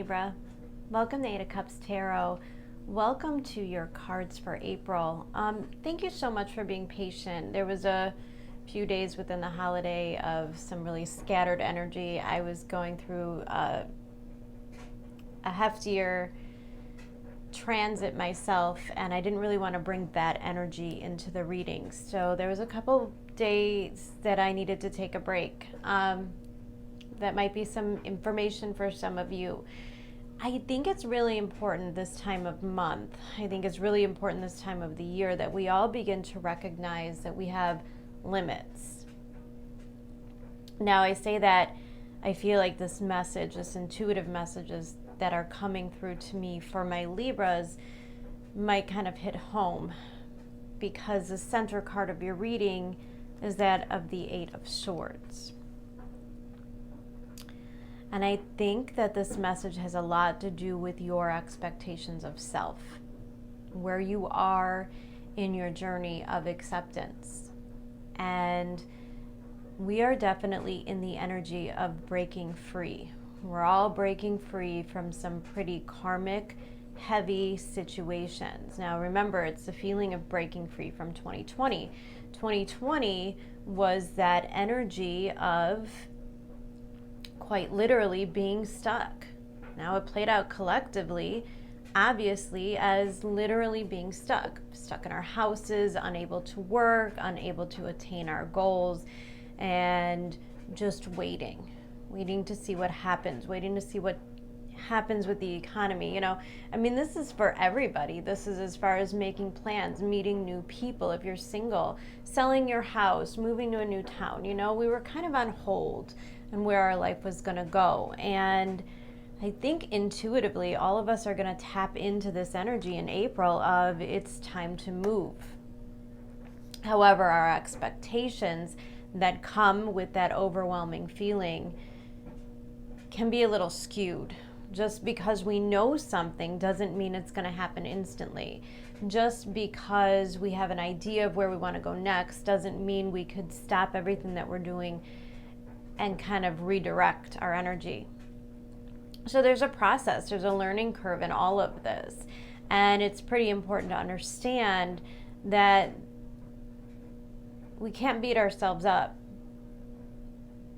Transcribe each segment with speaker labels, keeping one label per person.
Speaker 1: Libra. Welcome to 8 of Cups Tarot. Welcome to your cards for April. Thank you so much for being patient. There was a few days within the holiday of some really scattered energy. I was going through a heftier transit myself, and I didn't really want to bring that energy into the readings. So there was a couple days that I needed to take a break. That might be some information for some of you. I think it's really important this time of month. I think it's really important this time of the year that we all begin to recognize that we have limits. Now, I say that I feel like this message, this intuitive messages that are coming through to me for my Libras might kind of hit home, because the center card of your reading is that of the Eight of Swords. And I think that this message has a lot to do with your expectations of self, where you are in your journey of acceptance. And we are definitely in the energy of breaking free. We're all breaking free from some pretty karmic, heavy situations. Now remember, it's the feeling of breaking free from 2020. 2020 was that energy of quite literally being stuck. Now it played out collectively, obviously, as literally being stuck in our houses, unable to work, unable to attain our goals, and just waiting to see what happens, waiting to see what happens with the economy. This is for everybody. This is as far as making plans, meeting new people. If you're single, selling your house, moving to a new town, we were kind of on hold and where our life was going to go. And I think intuitively all of us are going to tap into this energy in April of it's time to move. However, our expectations that come with that overwhelming feeling can be a little skewed. Just because we know something doesn't mean it's going to happen instantly. Just because we have an idea of where we want to go next doesn't mean we could stop everything that we're doing and kind of redirect our energy. So there's a process, there's a learning curve in all of this. And it's pretty important to understand that we can't beat ourselves up.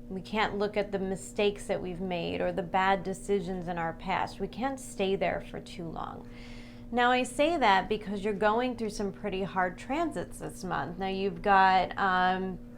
Speaker 1: We can't look at the mistakes that we've made or the bad decisions in our past. We can't stay there for too long. Now, I say that because you're going through some pretty hard transits this month. Now, you've got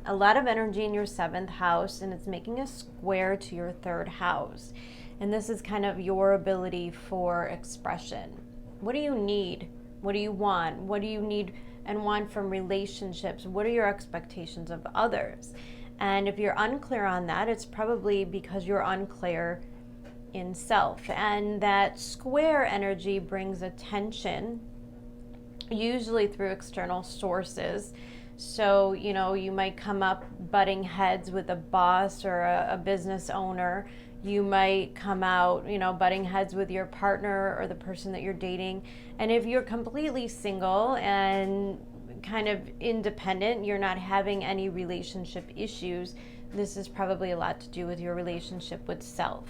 Speaker 1: a lot of energy in your 7th house, and it's making a square to your 3rd house. And this is kind of your ability for expression. What do you need? What do you want? What do you need and want from relationships? What are your expectations of others? And if you're unclear on that, it's probably because you're unclear in self. And that square energy brings attention, usually through external sources. So, you might come up butting heads with a boss or a business owner. You might come out, butting heads with your partner or the person that you're dating. And if you're completely single and kind of independent, you're not having any relationship issues, this is probably a lot to do with your relationship with self.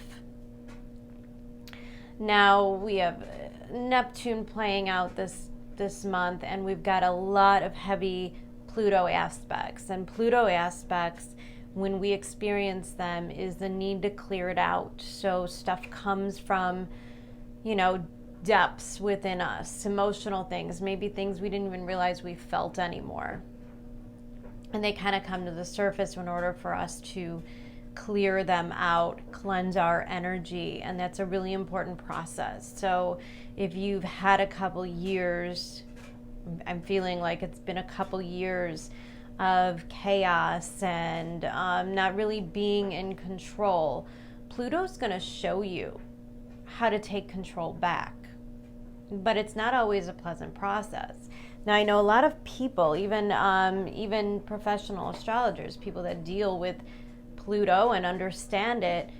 Speaker 1: Now we have Neptune playing out this month, and we've got a lot of heavy Pluto aspects. And Pluto aspects, when we experience them, is the need to clear it out. So stuff comes from, depths within us, emotional things, maybe things we didn't even realize we felt anymore. And they kind of come to the surface in order for us to clear them out, cleanse our energy, and that's a really important process. So if you've had a couple years, I'm feeling like it's been a couple years of chaos and not really being in control, Pluto's going to show you how to take control back. But it's not always a pleasant process. Now, I know a lot of people, even professional astrologers, people that deal with Pluto and understand it,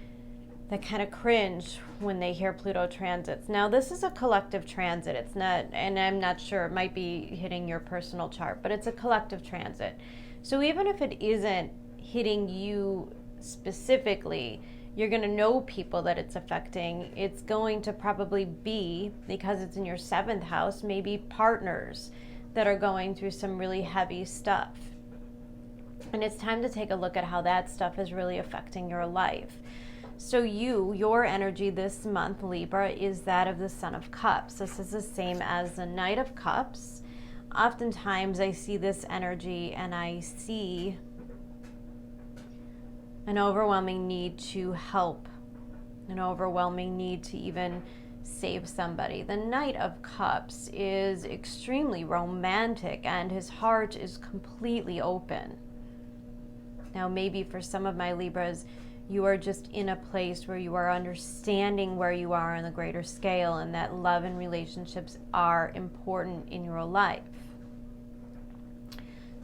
Speaker 1: that kind of cringe when they hear Pluto transits. Now, this is a collective transit. It's not, and I'm not sure, it might be hitting your personal chart, but it's a collective transit. So even if it isn't hitting you specifically, You're going to know people that it's affecting. It's going to probably be, because it's in your 7th house, maybe partners that are going through some really heavy stuff. And it's time to take a look at how that stuff is really affecting your life. So your energy this month, Libra, is that of the Son of Cups. This is the same as the Knight of Cups. Oftentimes I see this energy and I see an overwhelming need to help, an overwhelming need to even save somebody. The Knight of Cups is extremely romantic and his heart is completely open. Now, maybe for some of my Libras, you are just in a place where you are understanding where you are on the greater scale and that love and relationships are important in your life.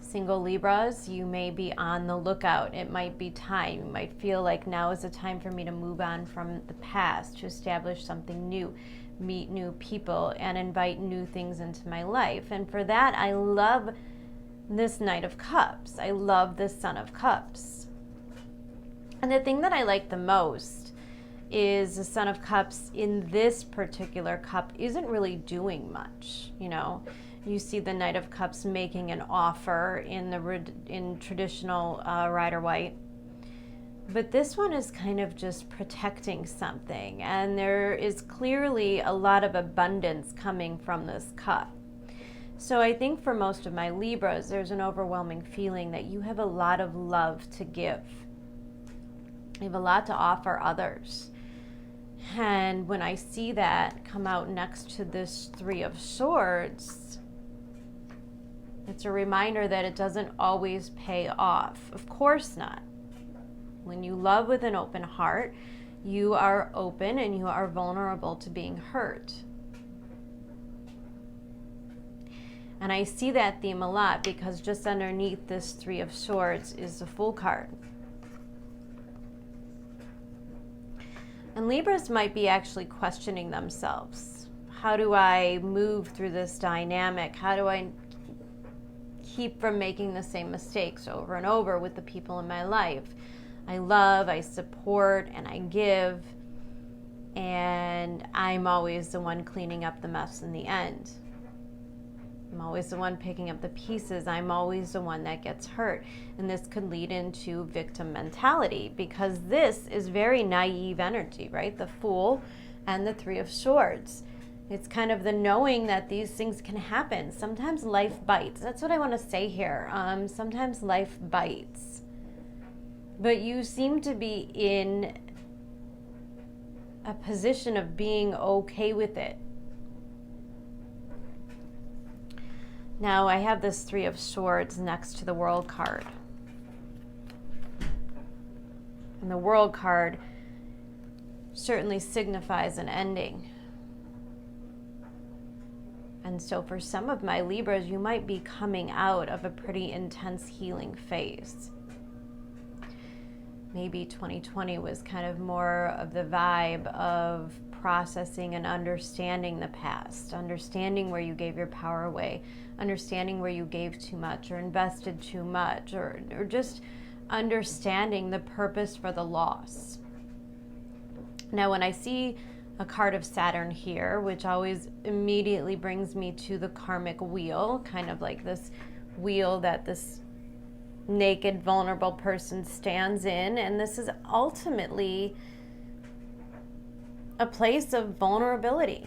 Speaker 1: Single Libras, you may be on the lookout. It might be time. You might feel like now is the time for me to move on from the past, to establish something new, meet new people, and invite new things into my life. And for that, I love this Knight of Cups. I love this Son of Cups. And the thing that I like the most is the Son of Cups in this particular cup isn't really doing much, you know. You see the Knight of Cups making an offer in traditional Rider-Waite. But this one is kind of just protecting something. And there is clearly a lot of abundance coming from this cup. So I think for most of my Libras, there's an overwhelming feeling that you have a lot of love to give. You have a lot to offer others. And when I see that come out next to this 3 of Swords, it's a reminder that it doesn't always pay off. Of course not. When you love with an open heart, you are open and you are vulnerable to being hurt. And I see that theme a lot because just underneath this 3 of Swords is the Fool card. And Libras might be actually questioning themselves. How do I move through this dynamic? How do I keep from making the same mistakes over and over with the people in my life? I love, I support, and I give, and I'm always the one cleaning up the mess in the end. I'm always the one picking up the pieces. I'm always the one that gets hurt. And this could lead into victim mentality because this is very naive energy, right? The Fool and the 3 of Swords. It's kind of the knowing that these things can happen. Sometimes life bites. That's what I want to say here. Sometimes life bites. But you seem to be in a position of being okay with it. Now, I have this 3 of Swords next to the World card. And the World card certainly signifies an ending. And so for some of my Libras, you might be coming out of a pretty intense healing phase. Maybe 2020 was kind of more of the vibe of processing and understanding the past, understanding where you gave your power away, understanding where you gave too much or invested too much, or just understanding the purpose for the loss. Now, when I see a card of Saturn here, which always immediately brings me to the karmic wheel, kind of like this wheel that this naked, vulnerable person stands in, and this is ultimately a place of vulnerability.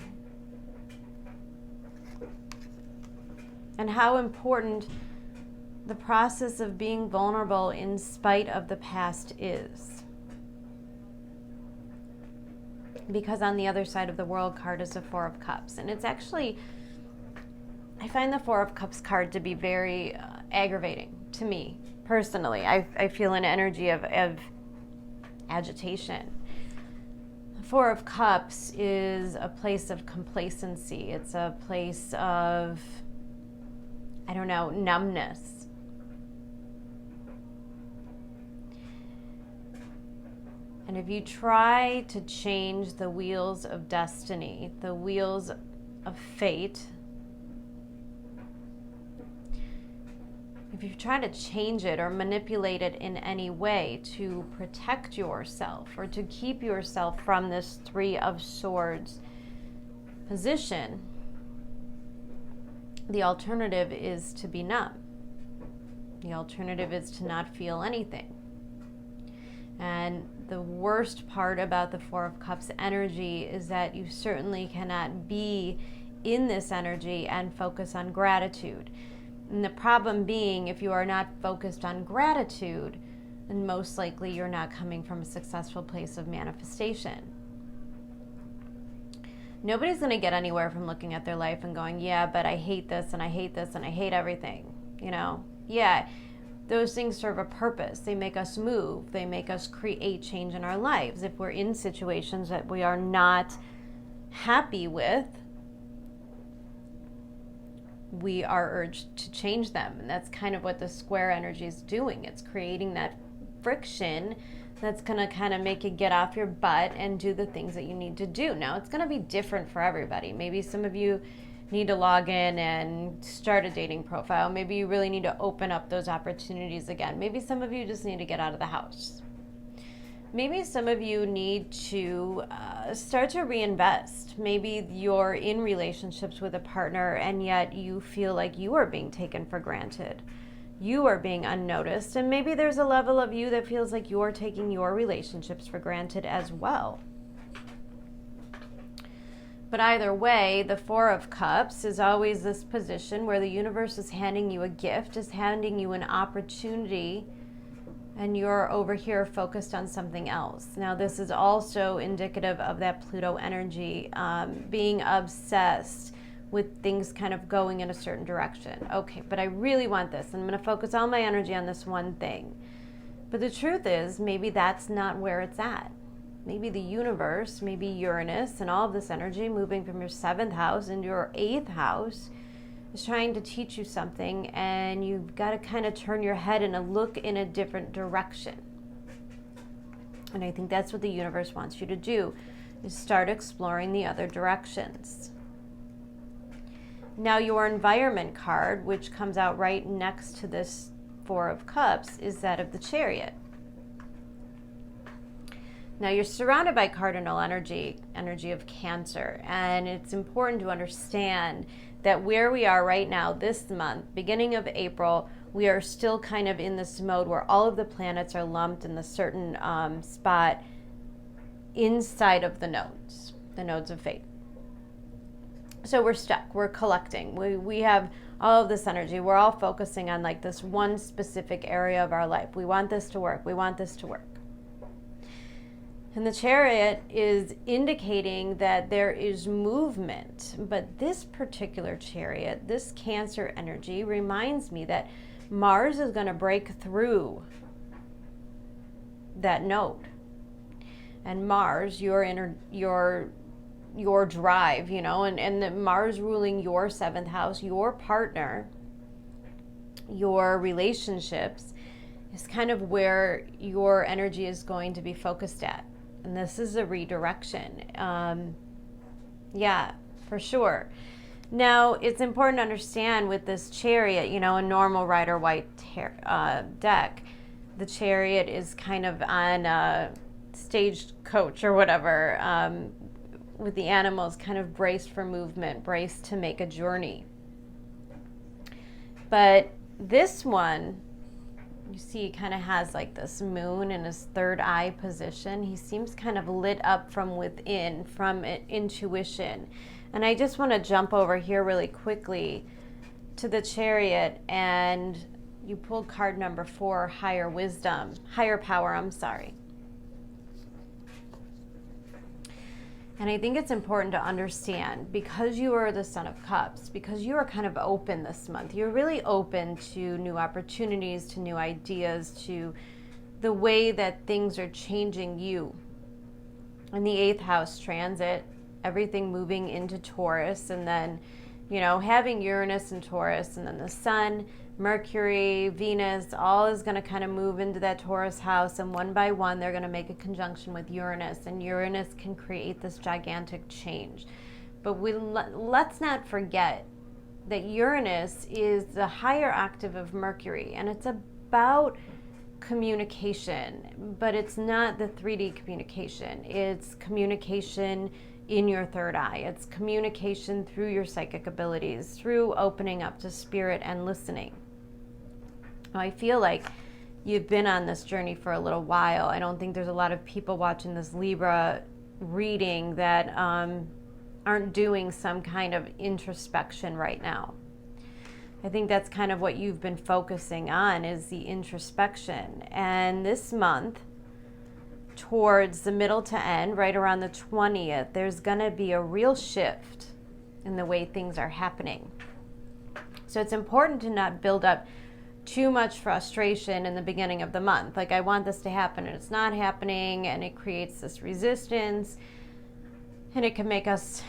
Speaker 1: And how important the process of being vulnerable in spite of the past is. Because on the other side of the World card is the 4 of Cups. And it's actually, I find the 4 of Cups card to be very aggravating to me personally. I feel an energy of agitation. The 4 of Cups is a place of complacency. It's a place of, I don't know, numbness. And if you try to change the wheels of destiny, the wheels of fate, if you're trying to change it or manipulate it in any way to protect yourself or to keep yourself from this Three of Swords position, the alternative is to be numb. The alternative is to not feel anything. And the worst part about the Four of Cups energy is that you certainly cannot be in this energy and focus on gratitude. And the problem being, if you are not focused on gratitude, then most likely you're not coming from a successful place of manifestation. Nobody's going to get anywhere from looking at their life and going, yeah, but I hate this and I hate this and I hate everything. You know, yeah, those things serve a purpose. They make us move. They make us create change in our lives. If we're in situations that we are not happy with, we are urged to change them. And that's kind of what the square energy is doing. It's creating that friction that's going to kind of make you get off your butt and do the things that you need to do. Now, it's going to be different for everybody. Maybe some of you need to log in and start a dating profile. Maybe you really need to open up those opportunities again. Maybe some of you just need to get out of the house. Maybe some of you need to start to reinvest. Maybe you're in relationships with a partner and yet you feel like you are being taken for granted. You are being unnoticed, and maybe there's a level of you that feels like you're taking your relationships for granted as well. But either way, the Four of Cups is always this position where the universe is handing you a gift, is handing you an opportunity, and you're over here focused on something else. Now, this is also indicative of that Pluto energy, being obsessed with things kind of going in a certain direction. Okay, but I really want this. I'm going to focus all my energy on this one thing. But the truth is, maybe that's not where it's at. Maybe the universe, maybe Uranus and all of this energy moving from your 7th house into your 8th house is trying to teach you something, and you've got to kind of turn your head and look in a different direction. And I think that's what the universe wants you to do, is start exploring the other directions. Now, your environment card, which comes out right next to this Four of Cups, is that of the Chariot. Now, you're surrounded by cardinal energy of Cancer, and it's important to understand that where we are right now this month, beginning of April, we are still kind of in this mode where all of the planets are lumped in the certain spot inside of the nodes of fate. So we're stuck, we're collecting, we have all of this energy, we're all focusing on like this one specific area of our life. We want this to work, we want this to work. And the Chariot is indicating that there is movement, but this particular Chariot, this Cancer energy, reminds me that Mars is going to break through that node. And Mars, your drive, you know, and the Mars ruling your 7th house, your partner, your relationships, is kind of where your energy is going to be focused at. And this is a redirection. Yeah, for sure. Now, it's important to understand with this Chariot, you know, a normal Rider-Waite deck, the Chariot is kind of on a stagecoach or whatever, with the animals kind of braced for movement, braced to make a journey. But this one, you see, he kind of has like this moon in his third eye position. He seems kind of lit up from within, from intuition. And I just want to jump over here really quickly to the Chariot, and you pulled card number 4, higher power, I'm sorry. And I think it's important to understand, because you are the Son of Cups, because you are kind of open this month, you're really open to new opportunities, to new ideas, to the way that things are changing you. In the 8th house transit, everything moving into Taurus, and then, you know, having Uranus in Taurus, and then the Sun, Mercury, Venus, all is going to kind of move into that Taurus house, and one by one they're going to make a conjunction with Uranus, and Uranus can create this gigantic change. But let's not forget that Uranus is the higher octave of Mercury, and it's about communication, but it's not the 3D communication. It's communication in your third eye. It's communication through your psychic abilities, through opening up to spirit and listening. I feel like you've been on this journey for a little while. I don't think there's a lot of people watching this Libra reading that aren't doing some kind of introspection right now. I think that's kind of what you've been focusing on, is the introspection. And this month, towards the middle to end, right around the 20th, there's going to be a real shift in the way things are happening. So it's important to not build up too much frustration in the beginning of the month. Like, I want this to happen and it's not happening, and it creates this resistance, and it can make us,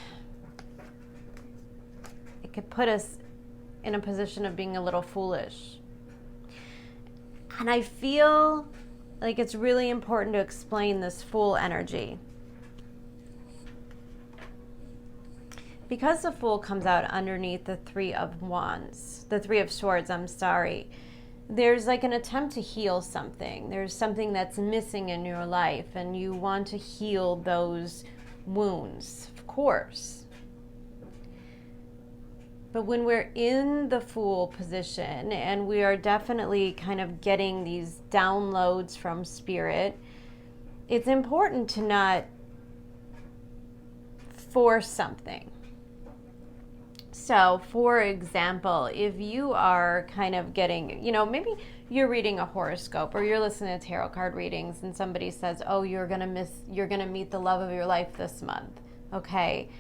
Speaker 1: it could put us in a position of being a little foolish. And I feel like it's really important to explain this Fool energy. Because the Fool comes out underneath the Three of Swords, there's like an attempt to heal something. There's something that's missing in your life, and you want to heal those wounds, of course. But when we're in the Fool position, and we are definitely kind of getting these downloads from spirit, it's important to not force something. So, for example, if you are kind of getting, maybe you're reading a horoscope or you're listening to tarot card readings, and somebody says, oh, you're going to meet the love of your life this month. Okay.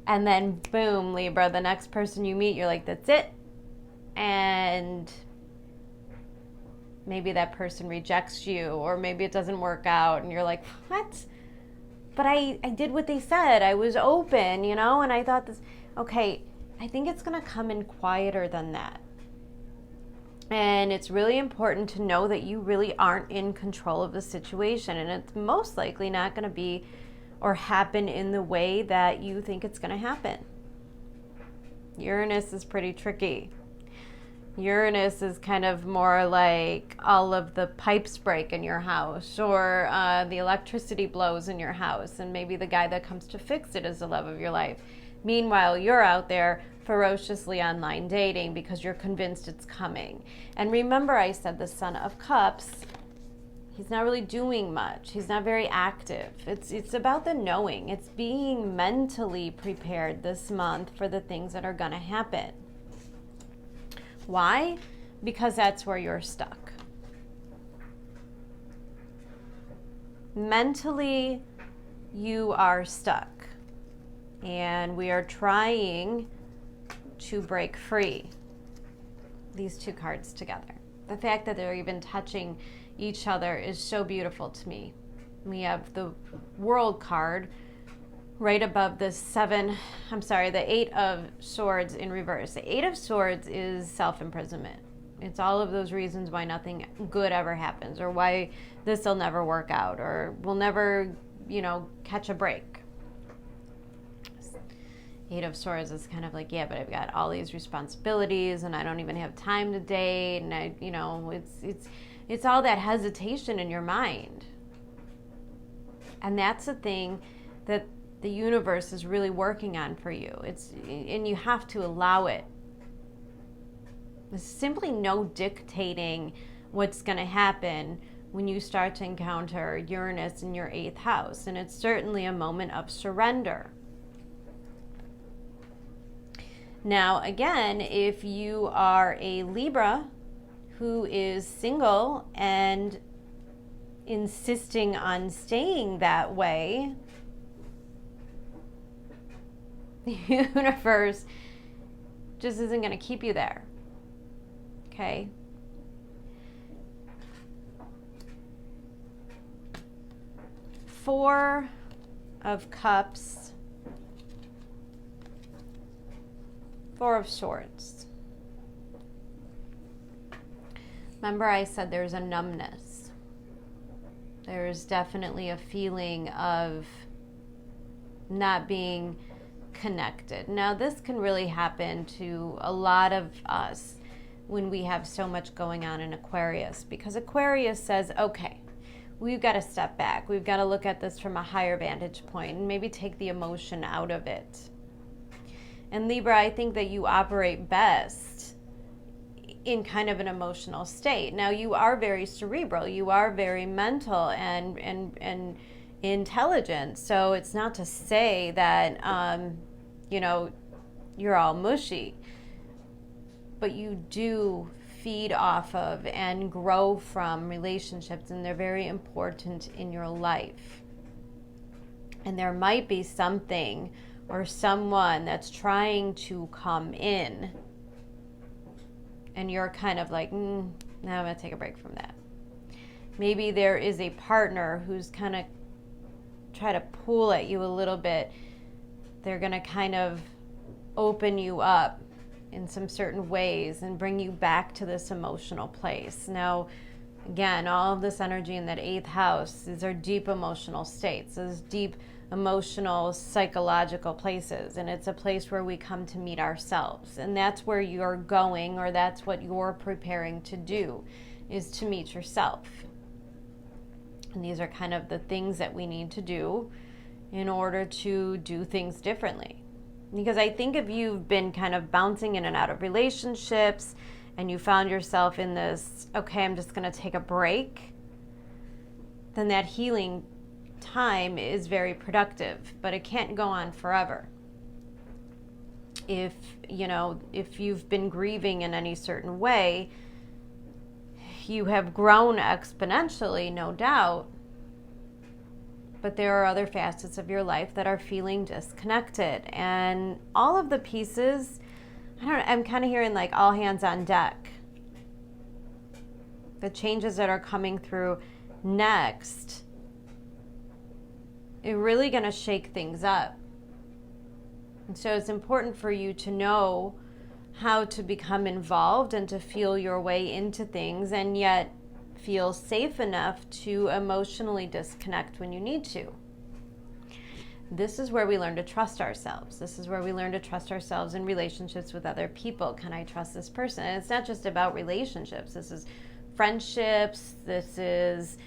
Speaker 1: And then boom, Libra, the next person you meet, you're like, that's it. And maybe that person rejects you, or maybe it doesn't work out, and you're like, what? But I did what they said. I was open, and I thought this, okay, I think it's going to come in quieter than that. And it's really important to know that you really aren't in control of the situation, and it's most likely not going to be or happen in the way that you think it's going to happen. Uranus is pretty tricky. Uranus is kind of more like all of the pipes break in your house, or the electricity blows in your house, and maybe the guy that comes to fix it is the love of your life. Meanwhile, you're out there ferociously online dating because you're convinced it's coming. And remember, I said the Son of Cups, he's not really doing much. He's not very active. It's about the knowing. It's being mentally prepared this month for the things that are going to happen. Why? Because that's where you're stuck. Mentally, you are stuck. And we are trying to break free. These two cards together. The fact that they're even touching each other is so beautiful to me. We have the World card right above the the Eight of Swords in reverse. The Eight of Swords is self-imprisonment. It's all of those reasons why nothing good ever happens, or why this will never work out, or we'll never, catch a break. Eight of Swords is kind of like, yeah, but I've got all these responsibilities, and I don't even have time to date, and it's all that hesitation in your mind. And that's the thing that the universe is really working on for you. And you have to allow it. There's simply no dictating what's going to happen when you start to encounter Uranus in your 8th house. And it's certainly a moment of surrender. Now, again, if you are a Libra who is single and insisting on staying that way, the universe just isn't going to keep you there. Okay? Four of Cups, Four of Swords. Remember, I said there's a numbness. There's definitely a feeling of not being disconnected. Now, this can really happen to a lot of us when we have so much going on in Aquarius, because Aquarius says, okay, we've got to step back. We've got to look at this from a higher vantage point and maybe take the emotion out of it. And Libra, I think that you operate best in kind of an emotional state. Now, you are very cerebral. You are very mental and intelligent. So it's not to say that, you're all mushy. But you do feed off of and grow from relationships, and they're very important in your life. And there might be something or someone that's trying to come in, and you're kind of like, now I'm going to take a break from that. Maybe there is a partner who's kind of try to pull at you a little bit. They're going to kind of open you up in some certain ways and bring you back to this emotional place. Now, again, all of this energy in that 8th house, these are deep emotional states, those deep emotional, psychological places. And it's a place where we come to meet ourselves. And that's where you're going, or that's what you're preparing to do, is to meet yourself. And these are kind of the things that we need to do in order to do things differently. Because I think if you've been kind of bouncing in and out of relationships and you found yourself in this, okay, I'm just going to take a break, then that healing time is very productive, but it can't go on forever. If you've been grieving in any certain way, you have grown exponentially, no doubt. But there are other facets of your life that are feeling disconnected. And all of the pieces, I'm kind of hearing like all hands on deck. The changes that are coming through next are really going to shake things up. And so it's important for you to know how to become involved and to feel your way into things, and yet feel safe enough to emotionally disconnect when you need to. This is where we learn to trust ourselves. This is where we learn to trust ourselves in relationships with other people. Can I trust this person? And it's not just about relationships. This is friendships. This is,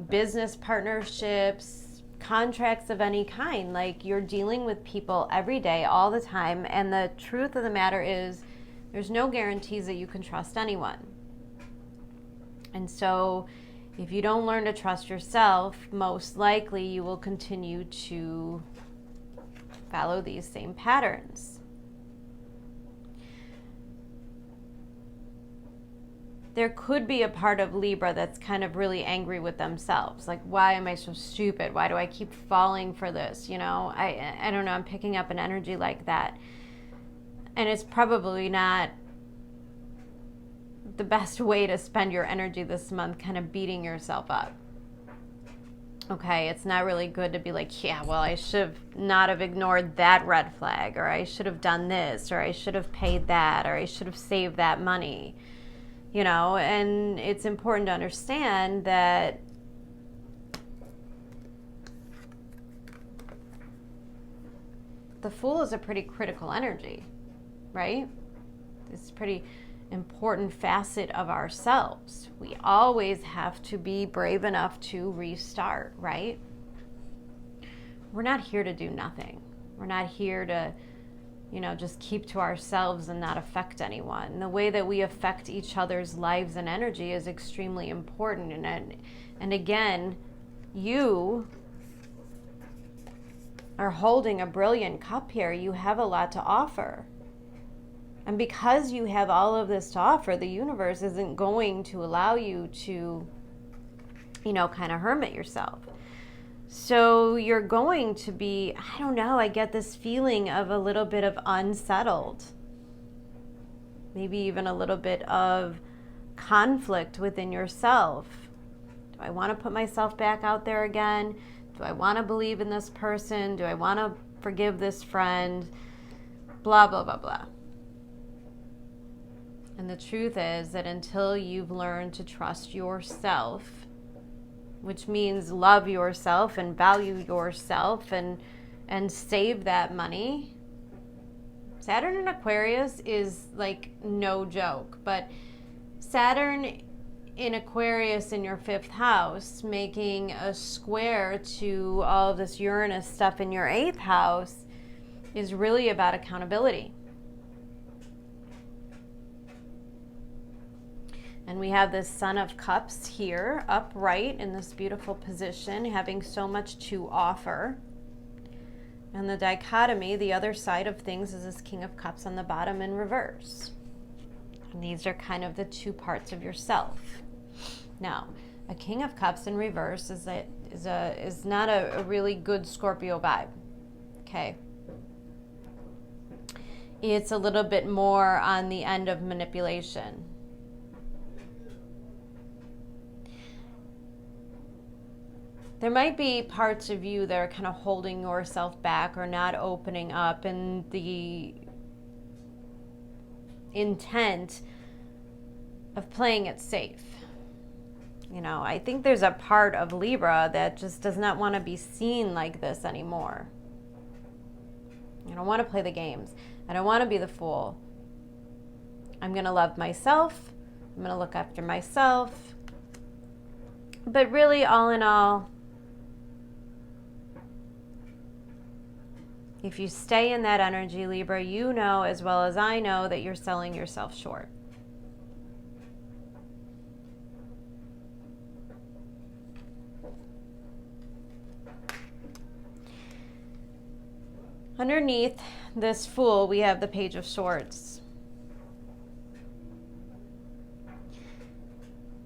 Speaker 1: business partnerships, contracts of any kind. Like, you're dealing with people every day, all the time. And the truth of the matter is, there's no guarantees that you can trust anyone. And so if you don't learn to trust yourself, most likely you will continue to follow these same patterns. There could be a part of Libra that's kind of really angry with themselves. Like, why am I so stupid? Why do I keep falling for this? I don't know. I'm picking up an energy like that. And it's probably not the best way to spend your energy this month, kind of beating yourself up. Okay, it's not really good to be like, yeah, well, I should have not have ignored that red flag, or I should have done this, or I should have paid that, or I should have saved that money. And it's important to understand that the Fool is a pretty critical energy, right? It's pretty important facet of ourselves. We always have to be brave enough to restart, right? We're not here to do nothing. We're not here to, just keep to ourselves and not affect anyone. And the way that we affect each other's lives and energy is extremely important. And again, you are holding a brilliant cup here. You have a lot to offer. And because you have all of this to offer, the universe isn't going to allow you to, kind of hermit yourself. So you're going to be, I get this feeling of a little bit of unsettled. Maybe even a little bit of conflict within yourself. Do I want to put myself back out there again? Do I want to believe in this person? Do I want to forgive this friend? Blah, blah, blah, blah. And the truth is that until you've learned to trust yourself, which means love yourself and value yourself and and save that money. Saturn in Aquarius is like no joke, but Saturn in Aquarius in your 5th house making a square to all of this Uranus stuff in your 8th house is really about accountability. And we have this Son of Cups here, upright in this beautiful position, having so much to offer. And the dichotomy, the other side of things, is this King of Cups on the bottom in reverse. And these are kind of the two parts of yourself. Now, a King of Cups in reverse is not a really good Scorpio vibe. Okay. It's a little bit more on the end of manipulation. There might be parts of you that are kind of holding yourself back or not opening up, and the intent of playing it safe. You know, I think there's a part of Libra that just does not want to be seen like this anymore. I don't want to play the games. I don't want to be the fool. I'm going to love myself. I'm going to look after myself. But really, all in all, if you stay in that energy, Libra, you know as well as I know that you're selling yourself short. Underneath this Fool, we have the Page of Swords.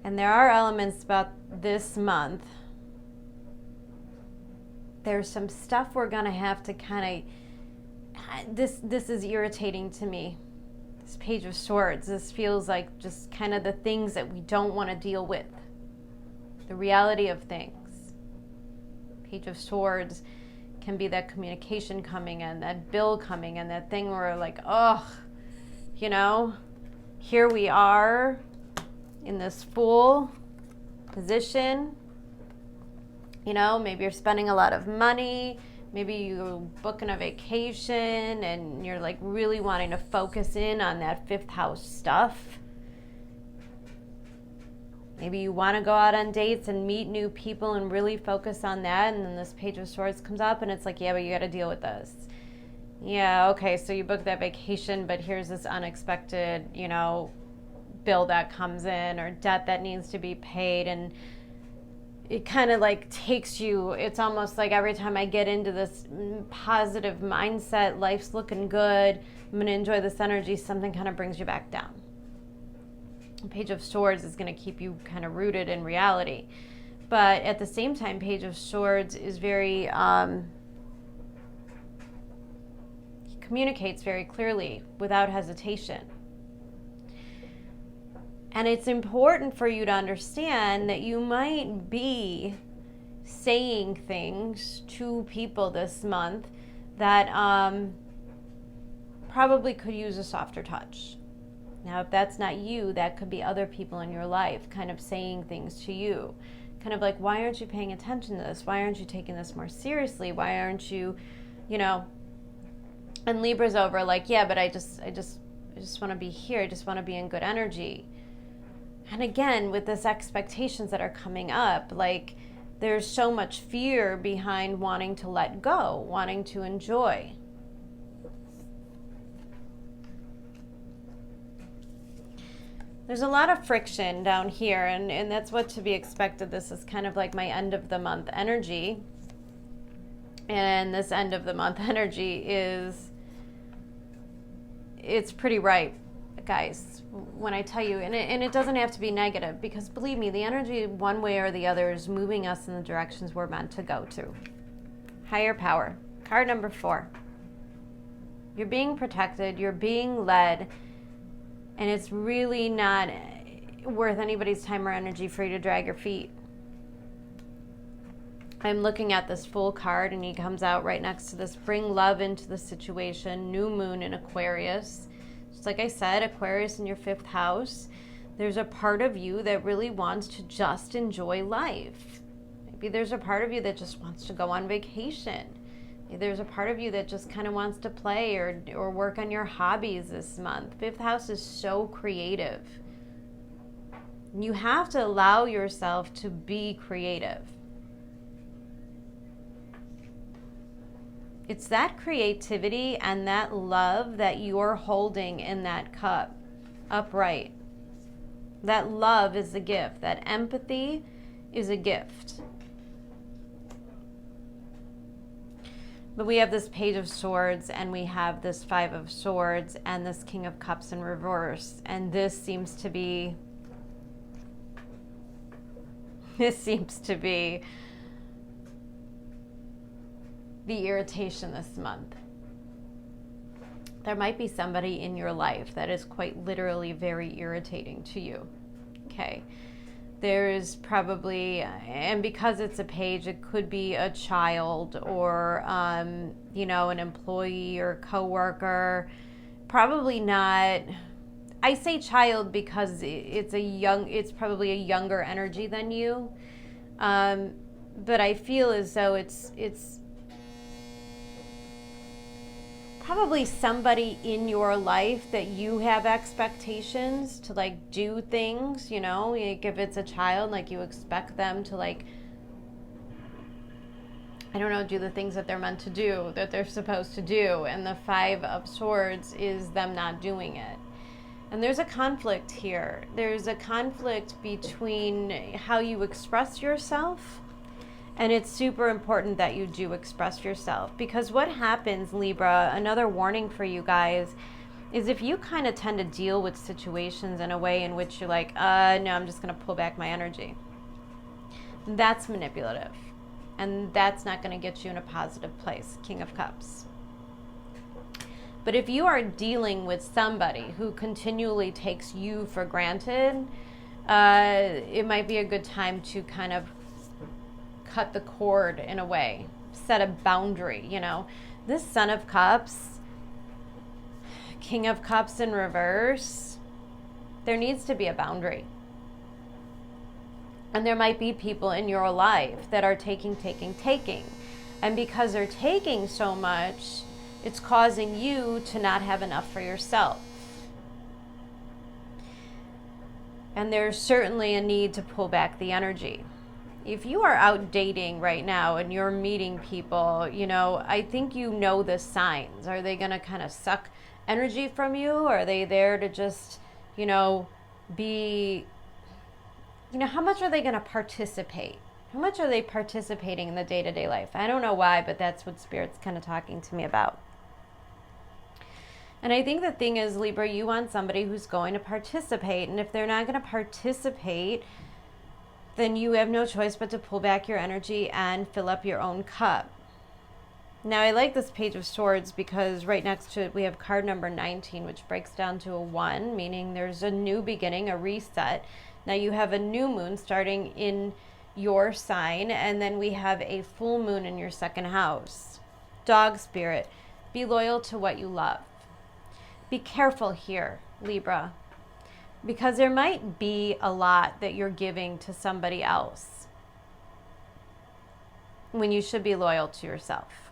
Speaker 1: And there are elements about this month. There's some stuff we're going to have to kind of... This is irritating to me. This Page of Swords. This feels like just kind of the things that we don't want to deal with. The reality of things. Page of Swords can be that communication coming in, that bill coming in, that thing where like, oh, you know, here we are in this Fool position. You know, maybe you're spending a lot of money. Maybe you're booking a vacation and you're like really wanting to focus in on that 5th house stuff. Maybe you want to go out on dates and meet new people and really focus on that. And then this Page of Swords comes up and it's like, yeah, but you got to deal with this. Yeah, okay, so you booked that vacation, but here's this unexpected, you know, bill that comes in or debt that needs to be paid. And it kind of like takes you, it's almost like every time I get into this positive mindset, life's looking good, I'm going to enjoy this energy, something kind of brings you back down. Page of Swords is going to keep you kind of rooted in reality. But at the same time, Page of Swords is very, he communicates very clearly without hesitation. And it's important for you to understand that you might be saying things to people this month that probably could use a softer touch. Now, if that's not you, that could be other people in your life kind of saying things to you. Kind of like, why aren't you paying attention to this? Why aren't you taking this more seriously? Why aren't you, you know, and Libra's over like, yeah, but I just want to be here. I just want to be in good energy. And again, with this expectations that are coming up, like there's so much fear behind wanting to let go, wanting to enjoy. There's a lot of friction down here, and that's what to be expected. This is kind of like my end of the month energy. And this end of the month energy it's pretty ripe, guys, when I tell you. And it doesn't have to be negative, because believe me, the energy one way or the other is moving us in the directions we're meant to go to. Higher power. Card number 4. You're being protected. You're being led. And it's really not worth anybody's time or energy for you to drag your feet. I'm looking at this Fool card, and he comes out right next to this. Bring love into the situation. New moon in Aquarius. Just like I said, Aquarius in your 5th house. There's a part of you that really wants to just enjoy life. Maybe there's a part of you that just wants to go on vacation. There's a part of you that just kind of wants to play or work on your hobbies this month. Fifth house is so creative. You have to allow yourself to be creative. It's that creativity and that love that you're holding in that cup upright. That love is a gift. That empathy is a gift. But we have this Page of Swords, and we have this Five of Swords, and this King of Cups in reverse. And this seems to be the irritation this month. There might be somebody in your life that is quite literally very irritating to you. Okay. There's probably, and because it's a page, it could be a child or, an employee or coworker. Probably not. I say child because it's probably a younger energy than you. But I feel as though it's probably somebody in your life that you have expectations to like do things, like if it's a child, like you expect them to like, do the things that they're meant to do, that they're supposed to do. And the Five of Swords is them not doing it. And there's a conflict here. There's a conflict between how you express yourself. And it's super important that you do express yourself, because what happens, Libra, another warning for you guys, is if you kind of tend to deal with situations in a way in which you're like, no, I'm just going to pull back my energy. That's manipulative. And that's not going to get you in a positive place. King of Cups. But if you are dealing with somebody who continually takes you for granted, it might be a good time to kind of cut the cord in a way, set a boundary. This Son of Cups, King of Cups in reverse, there needs to be a boundary. And there might be people in your life that are taking. And because they're taking so much, it's causing you to not have enough for yourself. And there's certainly a need to pull back the energy. If you are out dating right now and you're meeting people, I think the signs. Are they going to kind of suck energy from you? Or are they there to just, be, how much are they going to participate? How much are they participating in the day-to-day life? I don't know why, but that's what Spirit's kind of talking to me about. And I think the thing is, Libra, you want somebody who's going to participate. And if they're not going to participate, then you have no choice but to pull back your energy and fill up your own cup. Now, I like this Page of Swords because right next to it, we have card number 19, which breaks down to a 1, meaning there's a new beginning, a reset. Now, you have a new moon starting in your sign, and then we have a full moon in your second house. Dog spirit, be loyal to what you love. Be careful here, Libra, because there might be a lot that you're giving to somebody else when you should be loyal to yourself.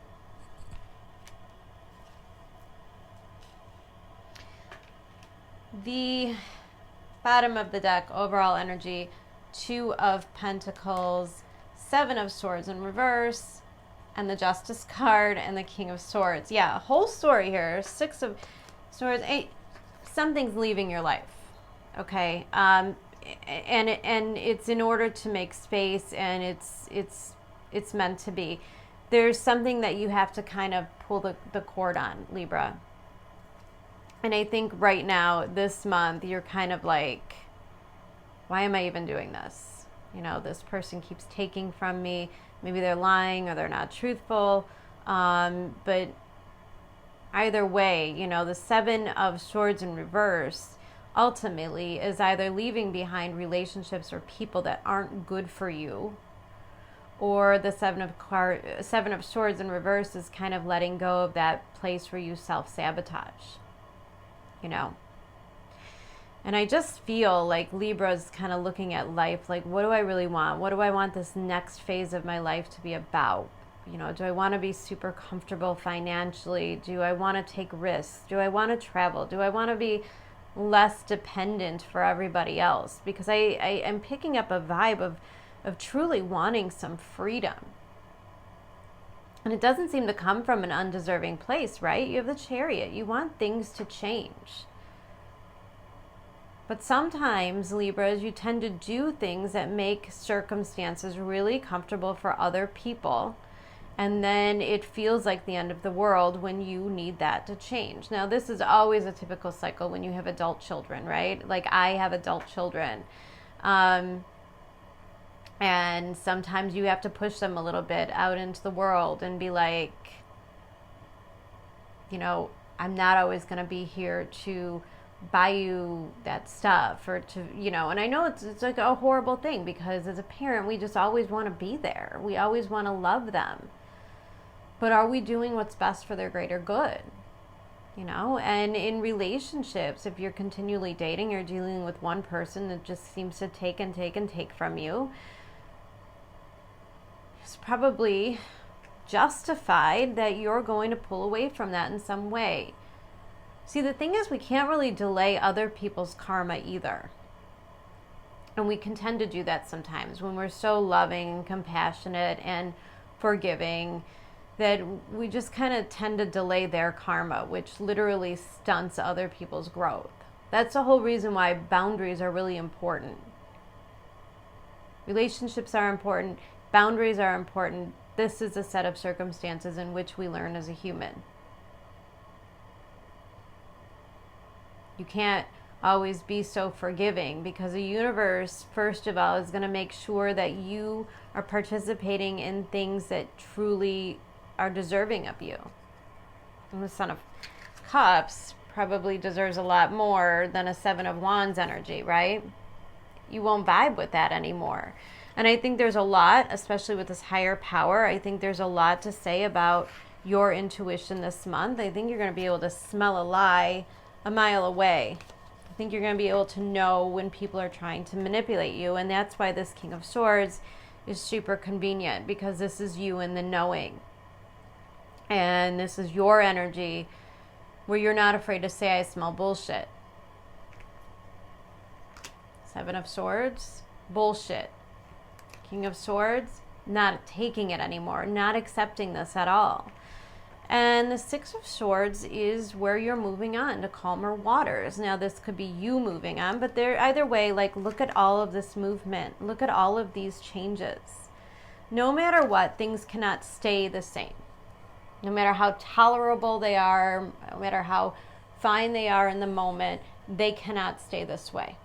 Speaker 1: The bottom of the deck, overall energy, 2 of Pentacles, 7 of Swords in reverse, and the Justice card, and the King of Swords. Yeah, a whole story here. 6 of Swords, 8, something's leaving your life. Okay, and it's in order to make space, and it's meant to be. There's something that you have to kind of pull the cord on, Libra. And I think right now, this month, you're kind of like, why am I even doing this? This person keeps taking from me. Maybe they're lying or they're not truthful. But either way, the 7 of Swords in reverse ultimately is either leaving behind relationships or people that aren't good for you, or the 7 of Swords in reverse is kind of letting go of that place where you self-sabotage, And I just feel like Libra's kind of looking at life like, what do I really want? What do I want this next phase of my life to be about? do I want to be super comfortable financially? Do I want to take risks? Do I want to travel? Do I want to be less dependent for everybody else? Because I am picking up a vibe of truly wanting some freedom. And it doesn't seem to come from an undeserving place, right? You have the Chariot. You want things to change. But sometimes, Libras, you tend to do things that make circumstances really comfortable for other people. And then it feels like the end of the world when you need that to change. Now, this is always a typical cycle when you have adult children, right? Like I have adult children. And sometimes you have to push them a little bit out into the world and be like, I'm not always going to be here to buy you that stuff or to, and I know it's like a horrible thing because as a parent, we just always want to be there. We always want to love them. But are we doing what's best for their greater good? And in relationships, if you're continually dating, you're dealing with one person that just seems to take and take and take from you. It's probably justified that you're going to pull away from that in some way. See, the thing is, we can't really delay other people's karma either. And we can tend to do that sometimes when we're so loving and compassionate and forgiving that we just kind of tend to delay their karma, which literally stunts other people's growth. That's the whole reason why boundaries are really important. Relationships are important. Boundaries are important. This is a set of circumstances in which we learn as a human. You can't always be so forgiving because the universe, first of all, is going to make sure that you are participating in things that truly are deserving of you. And the Son of Cups probably deserves a lot more than a Seven of Wands energy, right? You won't vibe with that anymore. And I think there's a lot, especially with this higher power, I think there's a lot to say about your intuition this month. I think you're going to be able to smell a lie a mile away. I think you're going to be able to know when people are trying to manipulate you. And that's why this King of Swords is super convenient, because this is you in the knowing. And this is your energy where you're not afraid to say, I smell bullshit. Seven of Swords, bullshit. King of Swords, not taking it anymore, not accepting this at all. And the Six of Swords is where you're moving on to calmer waters. Now, this could be you moving on, but either way, like, look at all of this movement. Look at all of these changes. No matter what, things cannot stay the same. No matter how tolerable they are, no matter how fine they are in the moment, they cannot stay this way.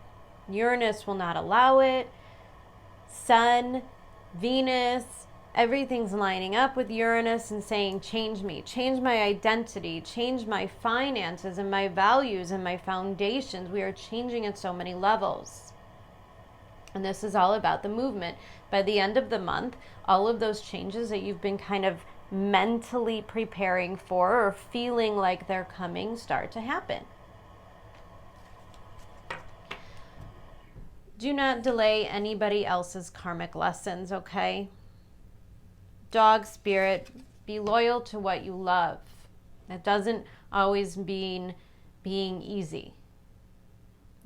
Speaker 1: Uranus will not allow it. Sun, Venus, everything's lining up with Uranus and saying, change me, change my identity, change my finances and my values and my foundations. We are changing at so many levels. And this is all about the movement. By the end of the month, all of those changes that you've been kind of mentally preparing for or feeling like they're coming start to happen. Do not delay anybody else's karmic lessons, okay? Dog spirit, be loyal to what you love. That doesn't always mean being easy.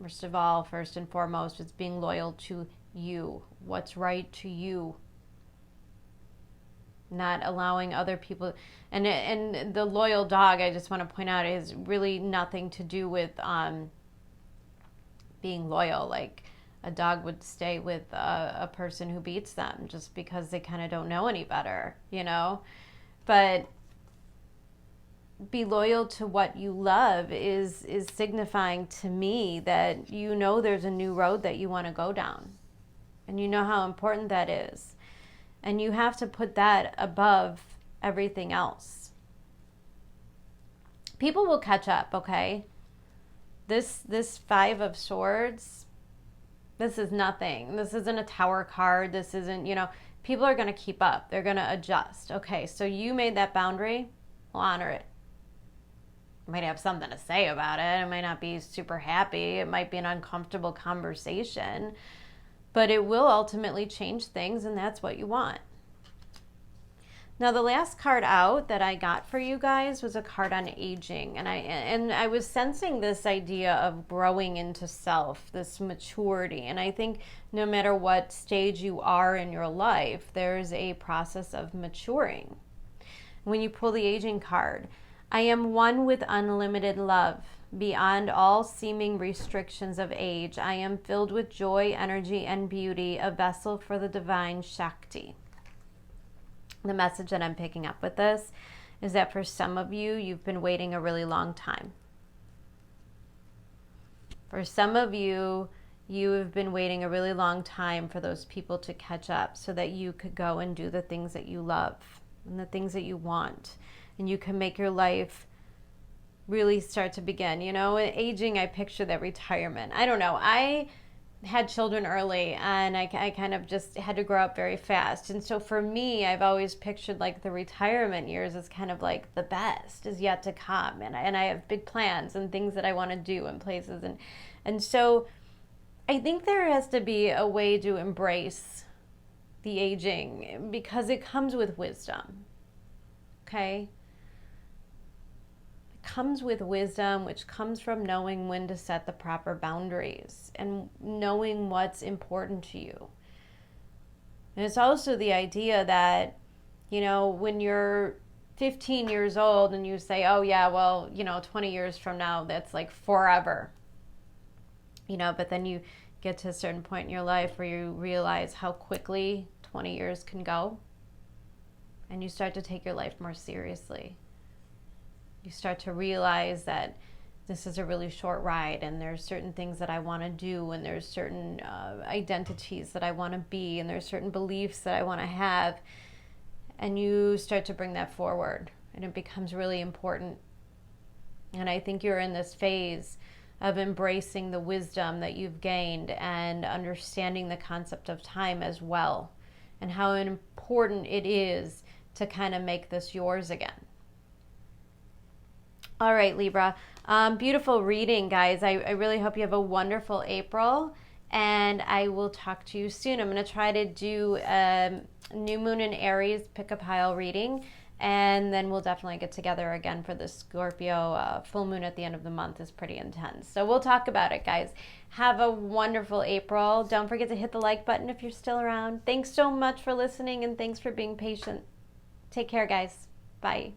Speaker 1: First of all, first and foremost, it's being loyal to you, what's right to you. Not allowing other people, and the loyal dog, I just want to point out, is really nothing to do with being loyal. Like, a dog would stay with a person who beats them just because they kind of don't know any better, But be loyal to what you love is signifying to me that there's a new road that you want to go down. And you know how important that is. And you have to put that above everything else. People will catch up, okay? This Five of Swords, this is nothing. This isn't a Tower card. This isn't, people are going to keep up. They're going to adjust. Okay, so you made that boundary. We'll honor it. You might have something to say about it. It might not be super happy. It might be an uncomfortable conversation. But it will ultimately change things, and that's what you want. Now, the last card out that I got for you guys was a card on aging. And I was sensing this idea of growing into self, this maturity. And I think no matter what stage you are in your life, there's a process of maturing. When you pull the aging card, I am one with unlimited love. Beyond all seeming restrictions of age, I am filled with joy, energy, and beauty, a vessel for the divine Shakti. The message that I'm picking up with this is that for some of you, you've been waiting a really long time. For some of you, you have been waiting a really long time for those people to catch up so that you could go and do the things that you love and the things that you want. And you can make your life really start to begin. You know, aging, I picture that retirement. I don't know. I had children early and I kind of just had to grow up very fast. And so for me, I've always pictured like the retirement years as kind of like the best is yet to come. And I have big plans and things that I want to do and places. And so I think there has to be a way to embrace the aging because it comes with wisdom. Okay? Comes with wisdom, which comes from knowing when to set the proper boundaries and knowing what's important to you. And it's also the idea that, you know, when you're 15 years old and you say, oh yeah, well, you know, 20 years from now, that's like forever. You know, but then you get to a certain point in your life where you realize how quickly 20 years can go. And you start to take your life more seriously. You start to realize that this is a really short ride and there's certain things that I want to do and there's certain identities that I want to be and there's certain beliefs that I want to have. And you start to bring that forward and it becomes really important. And I think you're in this phase of embracing the wisdom that you've gained and understanding the concept of time as well and how important it is to kind of make this yours again. All right, Libra. Beautiful reading, guys. I really hope you have a wonderful April, and I will talk to you soon. I'm going to try to do new moon in Aries pick a pile reading, and then we'll definitely get together again for the Scorpio full moon at the end of the month is pretty intense. So we'll talk about it, guys. Have a wonderful April. Don't forget to hit the like button if you're still around. Thanks so much for listening, and thanks for being patient. Take care, guys. Bye.